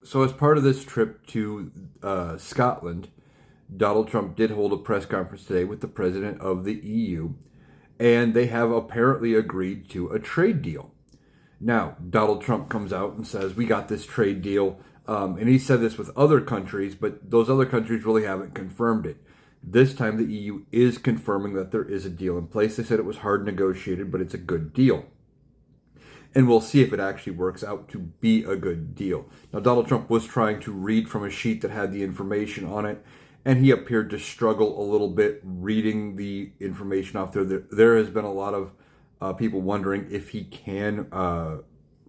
So, as part of this trip to Scotland, Donald Trump did hold a press conference today with the president of the EU, and they have apparently agreed to a trade deal. Now, Donald Trump comes out and says, "We got this trade deal." And he said this with other countries, but those other countries really haven't confirmed it. This time, the EU is confirming that there is a deal in place. They said it was hard negotiated, but it's a good deal. And we'll see if it actually works out to be a good deal. Now, Donald Trump was trying to read from a sheet that had the information on it, and he appeared to struggle a little bit reading the information off there. There has been a lot of people wondering if he can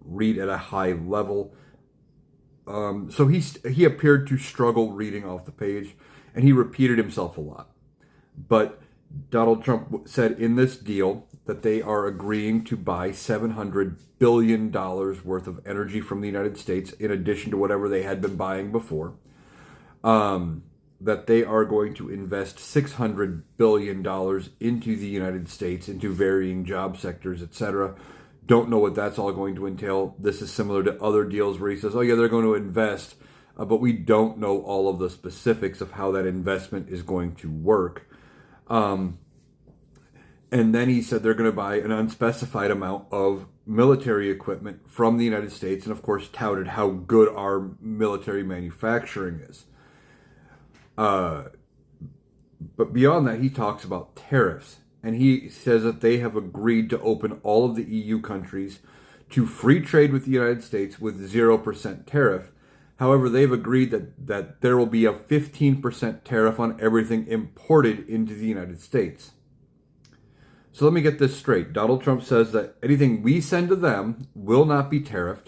read at a high level. So he appeared to struggle reading off the page, and he repeated himself a lot. But Donald Trump said in this deal that they are agreeing to buy $700 billion worth of energy from the United States, in addition to whatever they had been buying before. That they are going to invest $600 billion into the United States, into varying job sectors, etc. Don't know what that's all going to entail. This is similar to other deals where he says, oh yeah, they're going to invest, but we don't know all of the specifics of how that investment is going to work. And then he said they're going to buy an unspecified amount of military equipment from the United States, and of course touted how good our military manufacturing is. But beyond that, he talks about tariffs, and he says that they have agreed to open all of the EU countries to free trade with the United States with 0% tariff. However, they've agreed that there will be a 15% tariff on everything imported into the United States. So let me get this straight. Donald Trump says that anything we send to them will not be tariffed.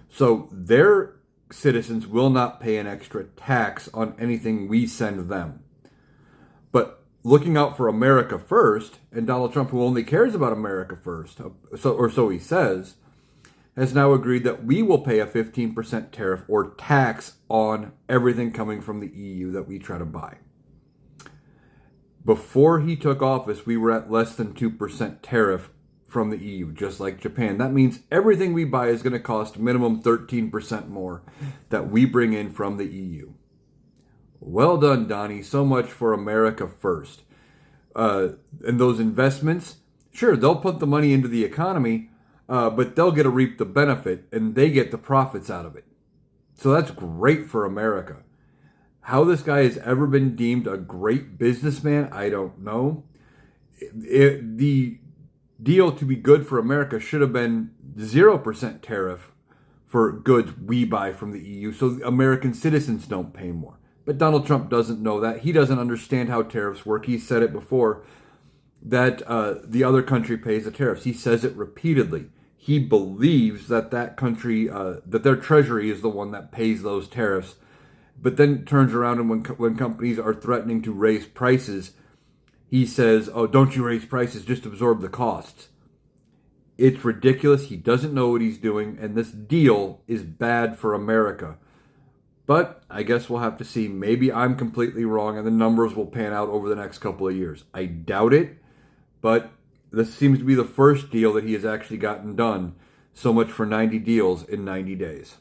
So their citizens will not pay an extra tax on anything we send them. But looking out for America first, and Donald Trump, who only cares about America first, so he says, has now agreed that we will pay a 15% tariff or tax on everything coming from the EU that we try to buy. Before he took office, we were at less than 2% tariff from the EU, just like Japan. That means everything we buy is going to cost minimum 13% more that we bring in from the EU. Well done, Donnie. So much for America first. And those investments, sure, they'll put the money into the economy, but they'll get to reap the benefit, and they get the profits out of it. So that's great for America. How this guy has ever been deemed a great businessman, I don't know. The deal to be good for America should have been 0% tariff for goods we buy from the EU, so American citizens don't pay more. But Donald Trump doesn't know that. He doesn't understand how tariffs work. He said it before, that the other country pays the tariffs. He says it repeatedly. He believes that that country, that their treasury is the one that pays those tariffs, but then turns around and when companies are threatening to raise prices, he says, oh, don't you raise prices, just absorb the costs. It's ridiculous. He doesn't know what he's doing, and this deal is bad for America. But I guess we'll have to see. Maybe I'm completely wrong, and the numbers will pan out over the next couple of years. I doubt it, but this seems to be the first deal that he has actually gotten done. So much for 90 deals in 90 days.